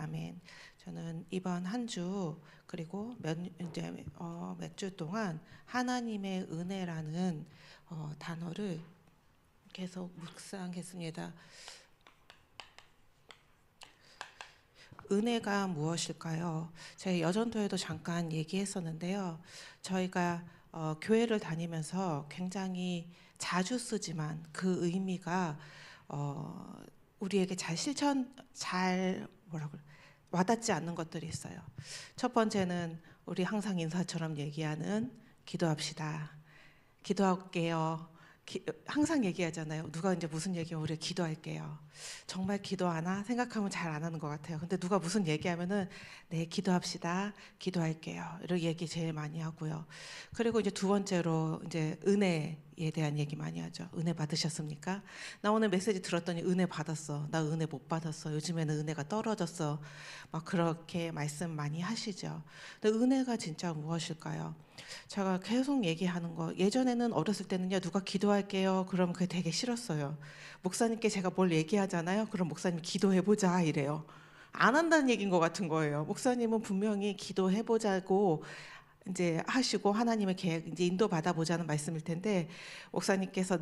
아멘. 저는 이번 한 주 그리고 몇 주 동안 하나님의 은혜라는 단어를 계속 묵상했습니다. 은혜가 무엇일까요? 저희 여전도에도 잠깐 얘기했었는데요. 저희가 교회를 다니면서 굉장히 자주 쓰지만 그 의미가 우리에게 잘 와닿지 않는 것들이 있어요. 첫 번째는 우리 항상 인사처럼 얘기하는 기도합시다. 기도할게요. 항상 얘기하잖아요. 누가 이제 무슨 얘기하면 우리 기도할게요. 정말 기도하나 생각하면 잘 안 하는 것 같아요. 근데 누가 무슨 얘기하면은 네, 기도합시다. 기도할게요. 이런 얘기 제일 많이 하고요. 그리고 이제 두 번째로 이제 은혜에 대한 얘기 많이 하죠. 은혜 받으셨습니까? 나 오늘 메시지 들었더니 은혜 받았어. 나 은혜 못 받았어. 요즘에는 은혜가 떨어졌어. 막 그렇게 말씀 많이 하시죠. 근데 은혜가 진짜 무엇일까요? 제가 계속 얘기하는 거, 예전에는 어렸을 때는요, 누가 기도할게요 그러면 그게 되게 싫었어요. 목사님께 제가 뭘 얘기하잖아요. 그럼 목사님 기도해보자 이래요. 안 한다는 얘기인 것 같은 거예요. 목사님은 분명히 기도해보자고 이제 하시고 하나님의 계획 이제 인도 받아보자는 말씀일 텐데, 목사님께서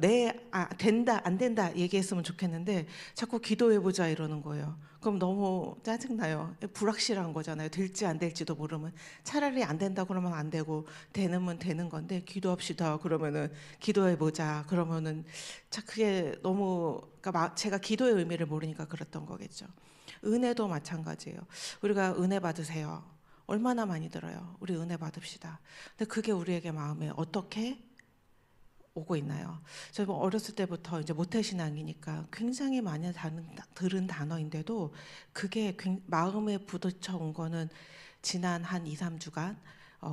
된다 안 된다 얘기했으면 좋겠는데 자꾸 기도해보자 이러는 거예요. 그럼 너무 짜증나요. 불확실한 거잖아요. 될지 안 될지도 모르면 차라리 안 된다 그러면 안 되고 되는 되는 건데, 기도합시다 그러면은 기도해보자 그러면은 그게 너무, 그러니까 제가 기도의 의미를 모르니까 그랬던 거겠죠. 은혜도 마찬가지예요. 우리가 은혜 받으세요. 얼마나 많이 들어요. 우리 은혜 받읍시다. 근데 그게 우리에게 마음에 어떻게 오고 있나요? 저희 어렸을 때부터 이제 모태신앙이니까 굉장히 많이 들은 단어인데도 그게 마음에 부딪혀 온 거는 지난 한 2, 3주간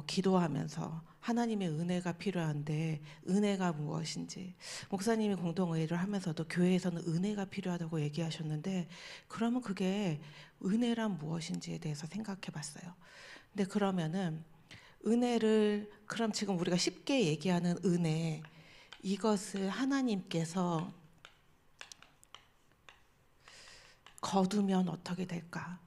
기도하면서 하나님의 은혜가 필요한데 은혜가 무엇인지, 목사님이 공동의회를 하면서도 교회에서는 은혜가 필요하다고 얘기하셨는데, 그러면 그게 은혜란 무엇인지에 대해서 생각해 봤어요. 근데 그러면은 은혜를, 그럼 지금 우리가 쉽게 얘기하는 은혜, 이것을 하나님께서 거두면 어떻게 될까?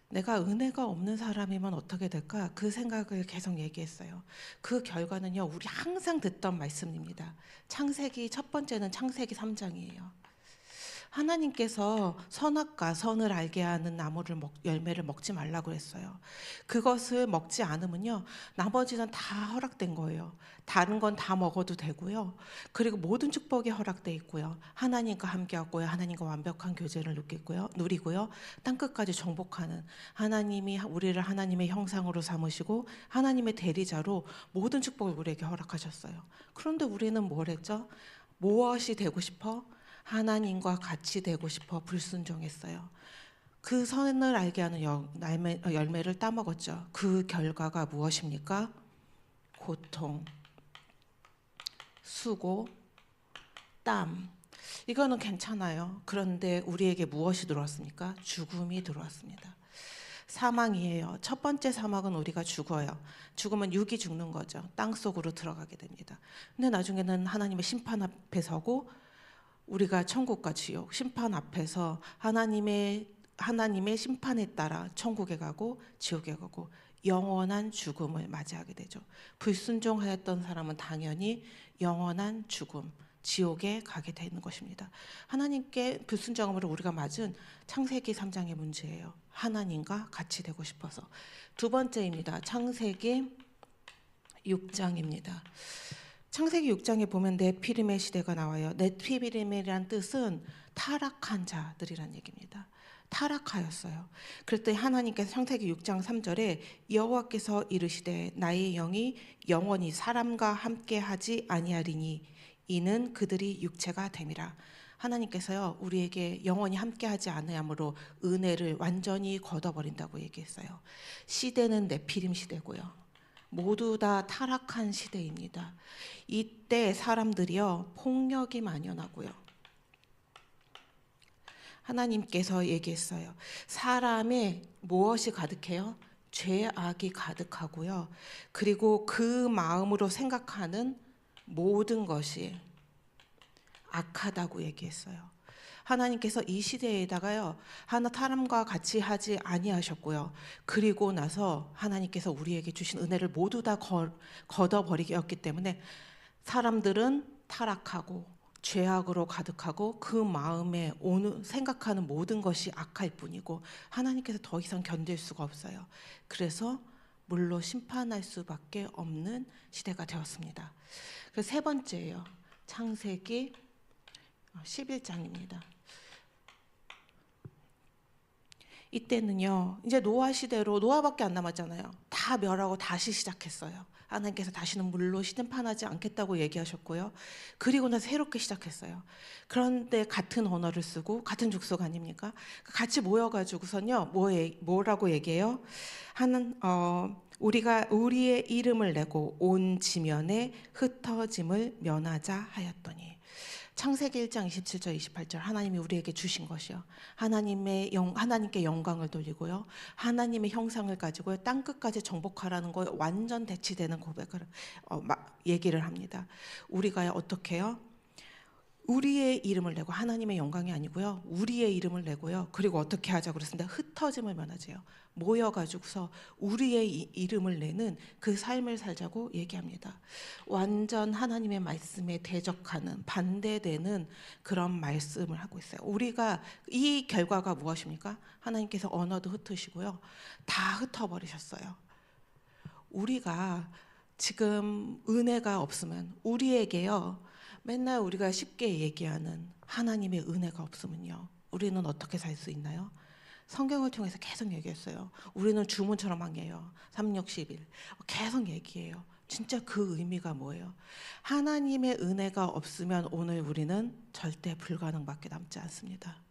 내가 은혜가 없는 사람이면 어떻게 될까? 그 생각을 계속 얘기했어요. 그 결과는요, 우리 항상 듣던 말씀입니다. 첫 번째는 창세기 3장이에요. 하나님께서 선악과 선을 알게 하는 열매를 먹지 말라고 했어요. 그것을 먹지 않으면요, 나머지는 다 허락된 거예요. 다른 건 다 먹어도 되고요. 그리고 모든 축복이 허락돼 있고요. 하나님과 함께하고요. 하나님과 완벽한 교제를 누리고요. 땅끝까지 정복하는, 하나님이 우리를 하나님의 형상으로 삼으시고 하나님의 대리자로 모든 축복을 우리에게 허락하셨어요. 그런데 우리는 뭘 했죠? 무엇이 되고 싶어? 하나님과 같이 되고 싶어 불순종했어요. 그 선을 알게 하는 열매를 따먹었죠. 그 결과가 무엇입니까? 고통, 수고, 땀. 이거는 괜찮아요. 그런데 우리에게 무엇이 들어왔습니까? 죽음이 들어왔습니다. 사망이에요. 첫 번째 사망은 우리가 죽어요. 죽으면 육이 죽는 거죠. 땅 속으로 들어가게 됩니다. 근데 나중에는 하나님의 심판 앞에 서고, 우리가 천국과 지옥 심판 앞에서 하나님의 심판에 따라 천국에 가고 지옥에 가고 영원한 죽음을 맞이하게 되죠. 불순종하였던 사람은 당연히 영원한 죽음, 지옥에 가게 되는 것입니다. 하나님께 불순종함으로 우리가 맞은 창세기 3장의 문제예요. 하나님과 같이 되고 싶어서. 두 번째입니다. 창세기 6장입니다. 창세기 6장에 보면 네피림의 시대가 나와요. 네피림이란 뜻은 타락한 자들이란 얘기입니다. 타락하였어요. 그랬더니 하나님께서 창세기 6장 3절에 여호와께서 이르시되 나의 영이 영원히 사람과 함께하지 아니하리니 이는 그들이 육체가 됨이라. 하나님께서요, 우리에게 영원히 함께하지 않으므로 은혜를 완전히 걷어버린다고 얘기했어요. 시대는 네피림 시대고요. 모두 다 타락한 시대입니다. 이때 사람들이요, 폭력이 만연하고요. 하나님께서 얘기했어요. 사람의 무엇이 가득해요? 죄악이 가득하고요. 그리고 그 마음으로 생각하는 모든 것이 악하다고 얘기했어요. 하나님께서 이 시대에다가요 하나 사람과 같이 하지 아니하셨고요. 그리고 나서 하나님께서 우리에게 주신 은혜를 모두 다 걷어버리기였기 때문에 사람들은 타락하고 죄악으로 가득하고 그 마음에 오는 생각하는 모든 것이 악할 뿐이고 하나님께서 더 이상 견딜 수가 없어요. 그래서 물로 심판할 수밖에 없는 시대가 되었습니다. 그래서 세 번째예요. 창세기 11장입니다. 이때는요 이제 노아 시대로 노아밖에 안 남았잖아요. 다 멸하고 다시 시작했어요. 하나님께서 다시는 물로 심판하지 않겠다고 얘기하셨고요. 그리고 나서 새롭게 시작했어요. 그런데 같은 언어를 쓰고 같은 족속 아닙니까? 같이 모여가지고선요 뭐라고 얘기해요? 우리가 우리의 이름을 내고 온 지면에 흩어짐을 면하자 하였더니 창세기 1장 27절 28절 하나님이 우리에게 주신 것이요 하나님께 영광을 돌리고요 하나님의 형상을 가지고요 땅 끝까지 정복하라는 거에 완전 대치되는 고백을 얘기를 합니다. 우리가 어떻게 해요? 우리의 이름을 내고 하나님의 영광이 아니고요 우리의 이름을 내고요 그리고 어떻게 하자고 그랬습니다. 흩어짐을 면하세요. 모여가지고서 우리의 이름을 내는 그 삶을 살자고 얘기합니다. 완전 하나님의 말씀에 대적하는 반대되는 그런 말씀을 하고 있어요. 우리가 이 결과가 무엇입니까? 하나님께서 언어도 흩으시고요 다 흩어버리셨어요. 우리가 지금 은혜가 없으면 우리에게요 맨날 우리가 쉽게 얘기하는 하나님의 은혜가 없으면요 우리는 어떻게 살 수 있나요? 성경을 통해서 계속 얘기했어요. 우리는 주문처럼 항해해요. 361 계속 얘기해요. 진짜 그 의미가 뭐예요? 하나님의 은혜가 없으면 오늘 우리는 절대 불가능밖에 남지 않습니다.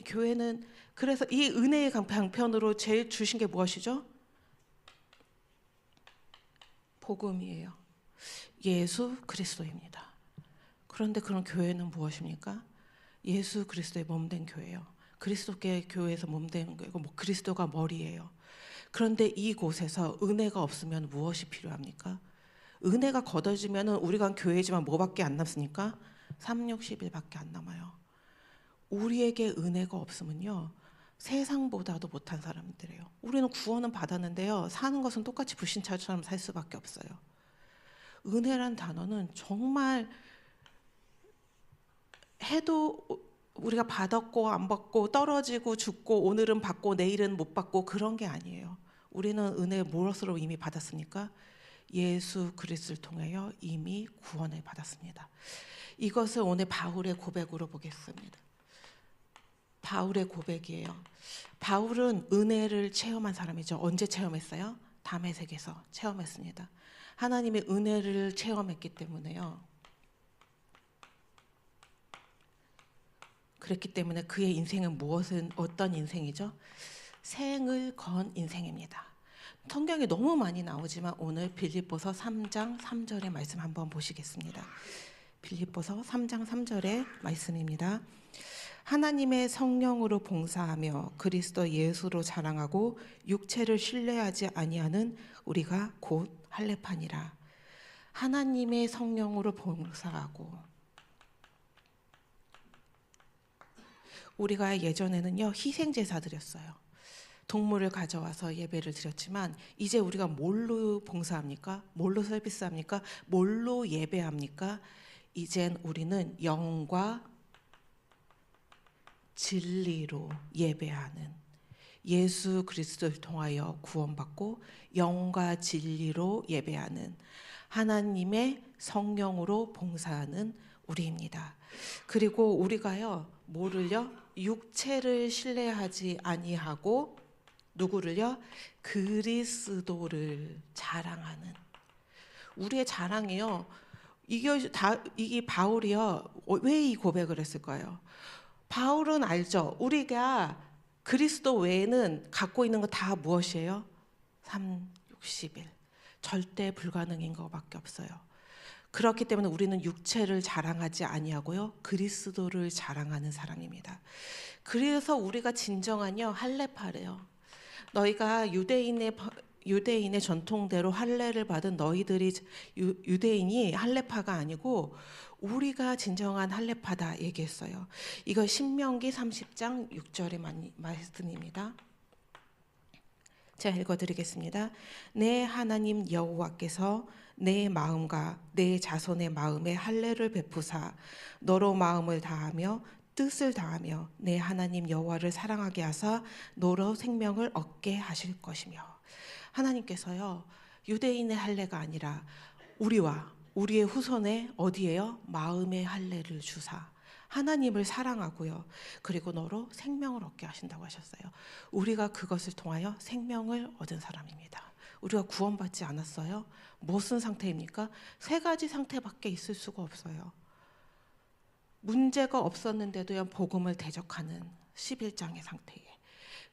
교회는 그래서 이 은혜의 강편으로 제일 주신 게 무엇이죠? 복음이에요. 예수 그리스도입니다. 그런데 그런 교회는 무엇입니까? 예수 그리스도의 몸된 교회예요. 그리스도께 교회에서 몸된 거고 그리스도가 머리예요. 그런데 이곳에서 은혜가 없으면 무엇이 필요합니까? 은혜가 걷어지면 우리가 교회지만 뭐밖에 안 남습니까? 361밖에 안 남아요. 우리에게 은혜가 없으면요 세상보다도 못한 사람들이에요. 우리는 구원은 받았는데요 사는 것은 똑같이 불신자처럼 살 수밖에 없어요. 은혜란 단어는 정말 해도 우리가 받았고 안 받고 떨어지고 죽고 오늘은 받고 내일은 못 받고 그런 게 아니에요. 우리는 은혜 무엇으로 이미 받았습니까? 예수 그리스도를 통하여 이미 구원을 받았습니다. 이것을 오늘 바울의 고백으로 보겠습니다. 바울의 고백이에요. 바울은 은혜를 체험한 사람이죠. 언제 체험했어요? 다메섹에서 체험했습니다. 하나님의 은혜를 체험했기 때문에요. 그랬기 때문에 그의 인생은 어떤 인생이죠? 생을 건 인생입니다. 성경이 너무 많이 나오지만 오늘 빌립보서 3장 3절의 말씀 한번 보시겠습니다. 빌립보서 3장 3절의 말씀입니다. 하나님의 성령으로 봉사하며 그리스도 예수로 자랑하고 육체를 신뢰하지 아니하는 우리가 곧 할례파니라. 하나님의 성령으로 봉사하고 우리가 예전에는요 희생제사 드렸어요. 동물을 가져와서 예배를 드렸지만 이제 우리가 뭘로 봉사합니까? 뭘로 서비스합니까? 뭘로 예배합니까? 이젠 우리는 영과 진리로 예배하는 예수 그리스도를 통하여 구원받고 영과 진리로 예배하는 하나님의 성령으로 봉사하는 우리입니다. 그리고 우리가요 뭐를요? 육체를 신뢰하지 아니하고 누구를요? 그리스도를 자랑하는 우리의 자랑이요. 이게 바울이요. 왜 이 고백을 했을까요? 바울은 알죠. 우리가 그리스도 외에는 갖고 있는 거 다 무엇이에요? 3, 60일. 절대 불가능인 것밖에 없어요. 그렇기 때문에 우리는 육체를 자랑하지 아니하고요. 그리스도를 자랑하는 사람입니다. 그래서 우리가 진정한요 할례파래요. 너희가 유대인의 전통대로 할례를 받은 너희들이 유대인이 할례파가 아니고 우리가 진정한 할례파다 얘기했어요. 이거 신명기 30장 6절의 말씀입니다. 제가 읽어드리겠습니다. 내 하나님 여호와께서 내 마음과 내 자손의 마음에 할례를 베푸사 너로 마음을 다하며 뜻을 다하며 내 하나님 여호와를 사랑하게 하사 너로 생명을 얻게 하실 것이며. 하나님께서요, 유대인의 할례가 아니라 우리와 우리의 후손의 어디에요? 마음의 할례를 주사 하나님을 사랑하고요, 그리고 너로 생명을 얻게 하신다고 하셨어요. 우리가 그것을 통하여 생명을 얻은 사람입니다. 우리가 구원받지 않았어요? 무슨 상태입니까? 세 가지 상태밖에 있을 수가 없어요. 문제가 없었는데도요, 복음을 대적하는 11장의 상태에,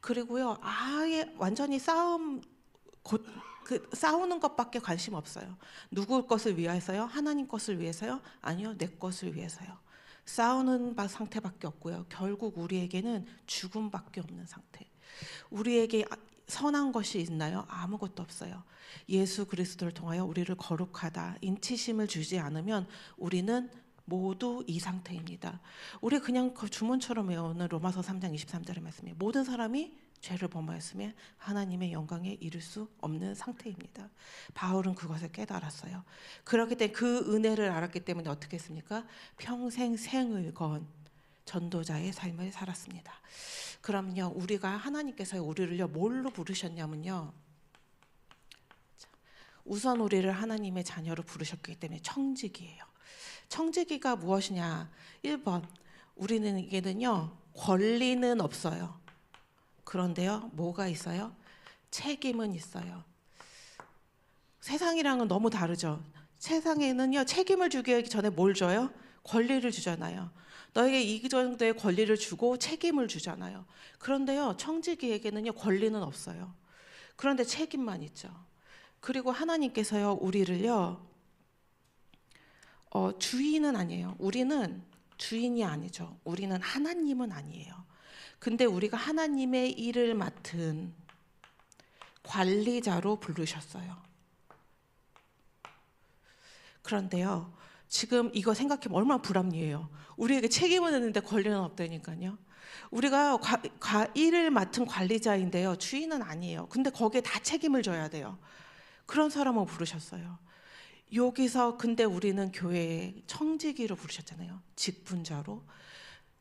그리고요, 아예 완전히 싸우는 것밖에 관심 없어요. 누구 것을 위해서요? 하나님 것을 위해서요? 아니요, 내 것을 위해서요. 싸우는 상태밖에 없고요, 결국 우리에게는 죽음밖에 없는 상태. 우리에게 선한 것이 있나요? 아무것도 없어요. 예수 그리스도를 통하여 우리를 거룩하다 인치심을 주지 않으면 우리는 모두 이 상태입니다. 우리 그냥 그 주문처럼 외우는 로마서 3장 23절의 말씀이에요. 모든 사람이 죄를 범하였으면 하나님의 영광에 이를 수 없는 상태입니다. 바울은 그것을 깨달았어요. 그렇기 때문에 그 은혜를 알았기 때문에 어떻게 했습니까? 평생 생을 건 전도자의 삶을 살았습니다. 그럼요, 우리가 하나님께서 우리를요 뭘로 부르셨냐면요, 우선 우리를 하나님의 자녀로 부르셨기 때문에 청지기예요. 청지기가 무엇이냐? 1번, 우리는에게는요 권리는 없어요. 그런데요, 뭐가 있어요? 책임은 있어요. 세상이랑은 너무 다르죠. 세상에는요, 책임을 주기 전에 뭘 줘요? 권리를 주잖아요. 너에게 이 정도의 권리를 주고 책임을 주잖아요. 그런데요, 청지기에게는요, 권리는 없어요. 그런데 책임만 있죠. 그리고 하나님께서요, 우리를요, 주인은 아니에요. 우리는 주인이 아니죠. 우리는 하나님은 아니에요. 근데 우리가 하나님의 일을 맡은 관리자로 부르셨어요. 그런데요, 지금 이거 생각해보면 얼마나 불합리해요. 우리에게 책임은 있는데 권리는 없다니까요. 우리가 일을 맡은 관리자인데요, 주인은 아니에요. 근데 거기에 다 책임을 져야 돼요. 그런 사람을 부르셨어요. 여기서 근데 우리는 교회에 청지기로 부르셨잖아요. 직분자로.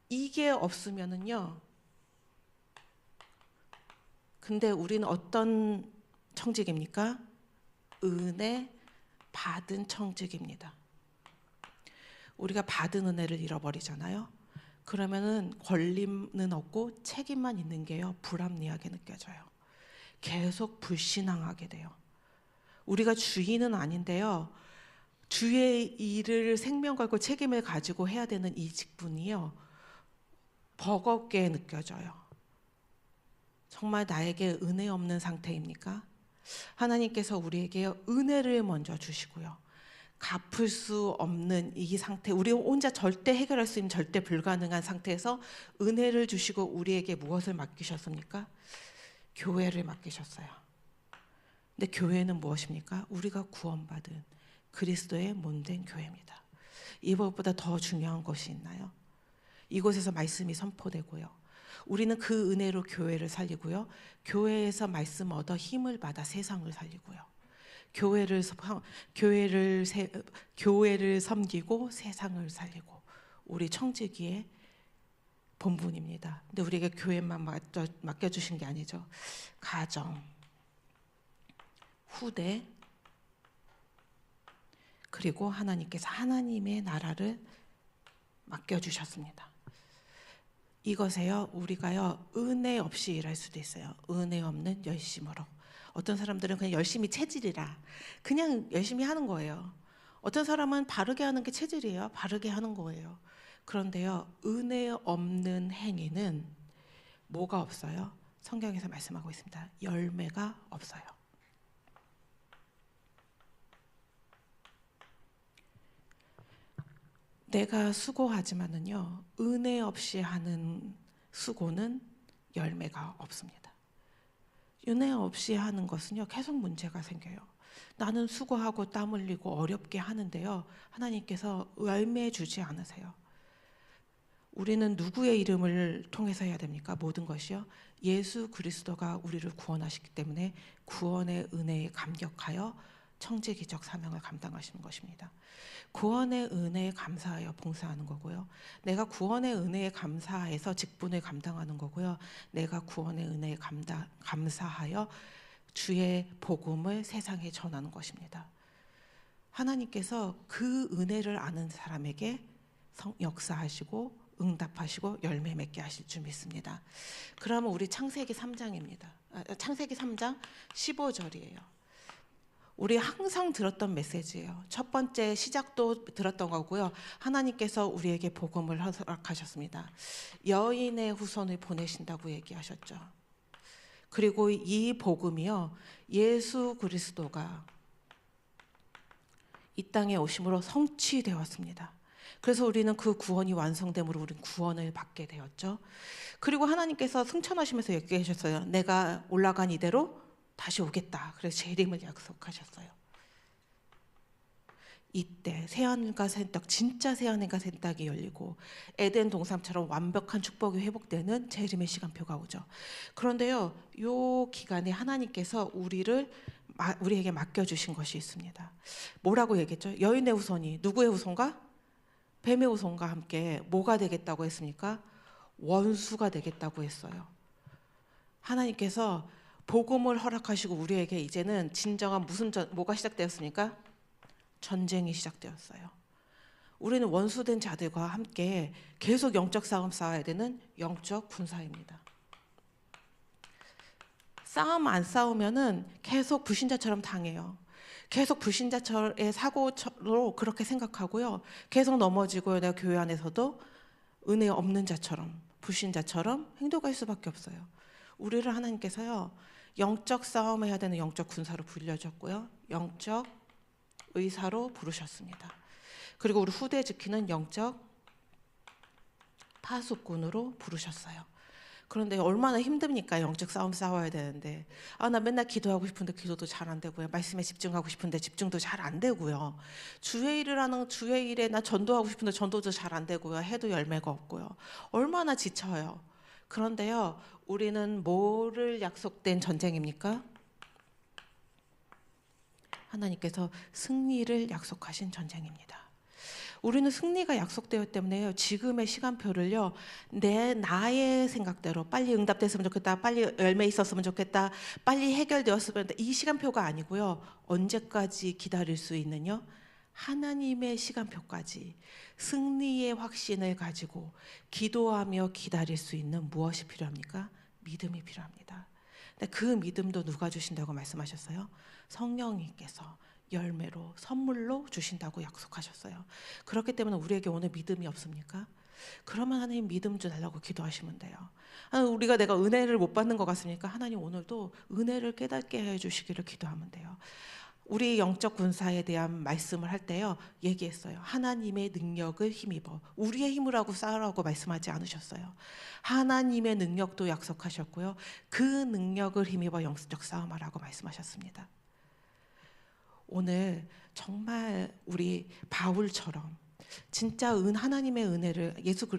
이게 없으면은요, 근데 우리는 어떤 청직입니까? 은혜 받은 청직입니다. 우리가 받은 은혜를 잃어버리잖아요. 그러면은 권리는 없고 책임만 있는 게요, 불합리하게 느껴져요. 계속 불신앙하게 돼요. 우리가 주인은 아닌데요, 주의 일을 생명 걸고 책임을 가지고 해야 되는 이 직분이요, 버겁게 느껴져요. 정말 나에게 은혜 없는 상태입니까? 하나님께서 우리에게 은혜를 먼저 주시고요, 갚을 수 없는 이 상태, 우리 혼자 절대 해결할 수 있는 절대 불가능한 상태에서 은혜를 주시고 우리에게 무엇을 맡기셨습니까? 교회를 맡기셨어요. 근데 교회는 무엇입니까? 우리가 구원받은 그리스도의 몸된 교회입니다. 이것보다 더 중요한 것이 있나요? 이곳에서 말씀이 선포되고요, 우리는 그 은혜로 교회를 살리고요, 교회에서 말씀 얻어 힘을 받아 세상을 살리고요, 교회를 섬기고 세상을 살리고, 우리 청지기의 본분입니다. 근데 우리에게 교회만 맡겨주신 게 아니죠. 가정, 후대, 그리고 하나님께서 하나님의 나라를 맡겨주셨습니다. 이것에요, 우리가요 은혜 없이 일할 수도 있어요. 은혜 없는 열심으로. 어떤 사람들은 그냥 열심히 체질이라 그냥 열심히 하는 거예요. 어떤 사람은 바르게 하는 게 체질이에요. 바르게 하는 거예요. 그런데요, 은혜 없는 행위는 뭐가 없어요? 성경에서 말씀하고 있습니다. 열매가 없어요. 내가 수고하지만은요, 은혜 없이 하는 수고는 열매가 없습니다. 은혜 없이 하는 것은요, 계속 문제가 생겨요. 나는 수고하고 땀 흘리고 어렵게 하는데요, 하나님께서 열매 주지 않으세요. 우리는 누구의 이름을 통해서 해야 됩니까? 모든 것이요, 예수 그리스도가 우리를 구원하시기 때문에 구원의 은혜에 감격하여 청지기적 사명을 감당하시는 것입니다. 구원의 은혜에 감사하여 봉사하는 거고요, 내가 구원의 은혜에 감사해서 직분을 감당하는 거고요, 내가 구원의 은혜에 감사하여 주의 복음을 세상에 전하는 것입니다. 하나님께서 그 은혜를 아는 사람에게 역사하시고 응답하시고 열매 맺게 하실 줄 믿습니다. 그러면 우리 창세기 3장입니다. 창세기 3장 15절이에요. 우리 항상 들었던 메시지예요. 첫 번째 시작도 들었던 거고요, 하나님께서 우리에게 복음을 허락하셨습니다. 여인의 후손을 보내신다고 얘기하셨죠. 그리고 이 복음이요, 예수 그리스도가 이 땅에 오심으로 성취되었습니다. 그래서 우리는 그 구원이 완성됨으로 우리는 구원을 받게 되었죠. 그리고 하나님께서 승천하시면서 얘기하셨어요. 내가 올라간 이대로 다시 오겠다. 그래서 재림을 약속하셨어요. 이때 새하늘과 새 땅, 진짜 새하늘과 새 땅이 열리고 에덴 동산처럼 완벽한 축복이 회복되는 재림의 시간표가 오죠. 그런데요, 이 기간에 하나님께서 우리에게 맡겨주신 것이 있습니다. 뭐라고 얘기했죠? 여인의 후손이 누구의 후손과? 뱀의 후손과 함께 뭐가 되겠다고 했습니까? 원수가 되겠다고 했어요. 하나님께서 복음을 허락하시고 우리에게 이제는 진정한 뭐가 시작되었습니까? 전쟁이 시작되었어요. 우리는 원수된 자들과 함께 계속 영적 싸움 싸워야 되는 영적 군사입니다. 싸움 안 싸우면은 계속 불신자처럼 당해요. 계속 불신자의 사고로 그렇게 생각하고요, 계속 넘어지고요, 내가 교회 안에서도 은혜 없는 자처럼 불신자처럼 행동할 수밖에 없어요. 우리를 하나님께서요, 영적 싸움을 해야 되는 영적 군사로 불려줬고요, 영적 의사로 부르셨습니다. 그리고 우리 후대 지키는 영적 파수꾼으로 부르셨어요. 그런데 얼마나 힘듭니까? 영적 싸움 싸워야 되는데, 나 맨날 기도하고 싶은데 기도도 잘 안 되고요, 말씀에 집중하고 싶은데 집중도 잘 안 되고요, 주의 일을 하는 주의 일에 나 전도하고 싶은데 전도도 잘 안 되고요, 해도 열매가 없고요, 얼마나 지쳐요. 그런데요, 우리는 뭐를 약속된 전쟁입니까? 하나님께서 승리를 약속하신 전쟁입니다. 우리는 승리가 약속되었기 때문에요, 지금의 시간표를요, 나의 생각대로 빨리 응답됐으면 좋겠다, 빨리 열매 있었으면 좋겠다, 빨리 해결되었으면 좋겠다, 이 시간표가 아니고요, 언제까지 기다릴 수 있느냐? 하나님의 시간표까지 승리의 확신을 가지고 기도하며 기다릴 수 있는 무엇이 필요합니까? 믿음이 필요합니다. 근데 그 믿음도 누가 주신다고 말씀하셨어요? 성령님께서 열매로 선물로 주신다고 약속하셨어요. 그렇기 때문에 우리에게 오늘 믿음이 없습니까? 그러면 하나님 믿음 좀 달라고 기도하시면 돼요. 우리가 내가 은혜를 못 받는 것 같습니까? 하나님 오늘도 은혜를 깨닫게 해주시기를 기도하면 돼요. 우리 영적 군사에 대한 말씀을 할 때요, 얘기했어요. 하나님의 능력을 힘입어. 우리의 힘으로 싸우라고 말씀하지 않으셨어요. 하나님의 능력도 약속하셨고요, 그 능력을 힘입어 영적 싸움하라고 말씀하셨습니다. 오늘 정말 우리 바울처럼 진짜 하나님의 은혜를,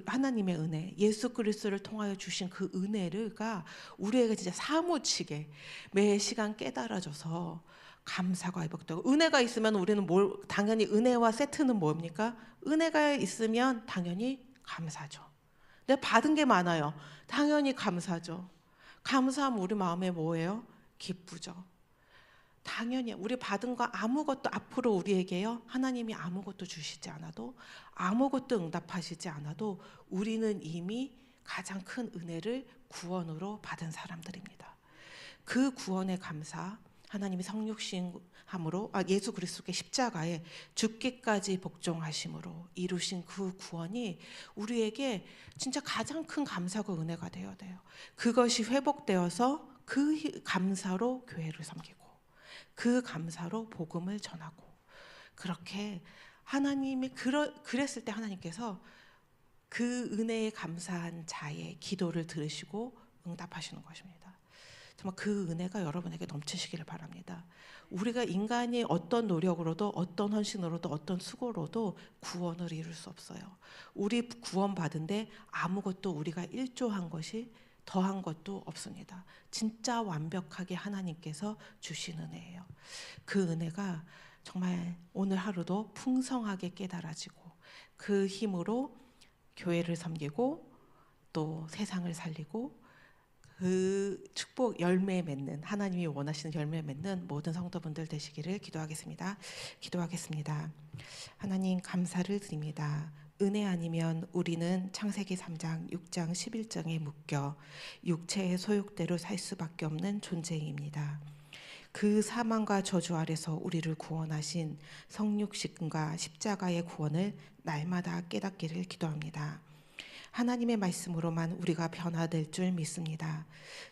하나님의 은혜, 예수 그리스도를 통하여 주신 그 은혜가 우리에게 진짜 사무치게 매 시간 깨달아져서 감사가 회복되고, 은혜가 있으면 우리는 당연히 은혜와 세트는 뭡니까? 은혜가 있으면 당연히 감사죠. 내가 받은 게 많아요. 당연히 감사죠. 감사하면 우리 마음에 뭐예요? 기쁘죠. 당연히 우리 받은 거 아무것도 앞으로 우리에게요, 하나님이 아무것도 주시지 않아도, 아무것도 응답하시지 않아도 우리는 이미 가장 큰 은혜를 구원으로 받은 사람들입니다. 그 구원의 감사, 하나님이 성육신함으로 예수 그리스도의 십자가에 죽기까지 복종하심으로 이루신 그 구원이 우리에게 진짜 가장 큰 감사고 은혜가 되어야 돼요. 그것이 회복되어서 그 감사로 교회를 섬기고, 그 감사로 복음을 전하고, 그렇게 하나님이 그랬을 때 하나님께서 그 은혜에 감사한 자의 기도를 들으시고 응답하시는 것입니다. 정말 그 은혜가 여러분에게 넘치시기를 바랍니다. 우리가 인간이 어떤 노력으로도 어떤 헌신으로도 어떤 수고로도 구원을 이룰 수 없어요. 우리 구원 받은데 아무것도 우리가 일조한 것이 더한 것도 없습니다. 진짜 완벽하게 하나님께서 주신 은혜예요. 그 은혜가 정말 오늘 하루도 풍성하게 깨달아지고 그 힘으로 교회를 섬기고 또 세상을 살리고 그 축복 열매 맺는, 하나님이 원하시는 열매 맺는 모든 성도분들 되시기를 기도하겠습니다. 기도하겠습니다. 하나님 감사를 드립니다. 은혜 아니면 우리는 창세기 3장, 6장, 11장에 묶여 육체의 소욕대로 살 수밖에 없는 존재입니다. 그 사망과 저주 아래서 우리를 구원하신 성육신과 십자가의 구원을 날마다 깨닫기를 기도합니다. 하나님의 말씀으로만 우리가 변화될 줄 믿습니다.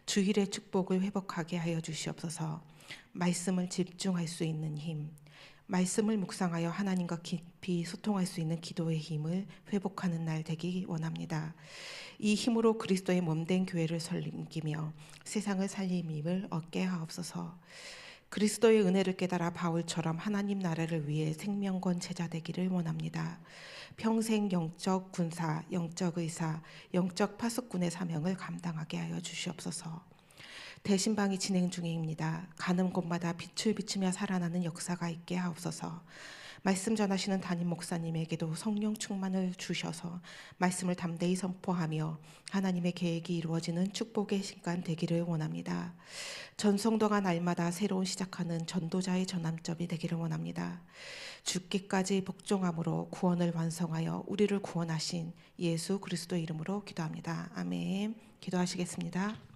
주일의 축복을 회복하게 하여 주시옵소서. 말씀을 집중할 수 있는 힘, 말씀을 묵상하여 하나님과 깊이 소통할 수 있는 기도의 힘을 회복하는 날 되기 원합니다. 이 힘으로 그리스도의 몸된 교회를 섬기며 세상을 살림 힘을 얻게 하옵소서. 그리스도의 은혜를 깨달아 바울처럼 하나님 나라를 위해 생명건 제자 되기를 원합니다. 평생 영적 군사, 영적 의사, 영적 파수꾼의 사명을 감당하게 하여 주시옵소서. 대신방이 진행 중입니다. 가는 곳마다 빛을 비추며 살아나는 역사가 있게 하옵소서. 말씀 전하시는 담임 목사님에게도 성령 충만을 주셔서 말씀을 담대히 선포하며 하나님의 계획이 이루어지는 축복의 시간 되기를 원합니다. 전성도가 날마다 새로운 시작하는 전도자의 전환점이 되기를 원합니다. 죽기까지 복종함으로 구원을 완성하여 우리를 구원하신 예수 그리스도 이름으로 기도합니다. 아멘. 기도하시겠습니다.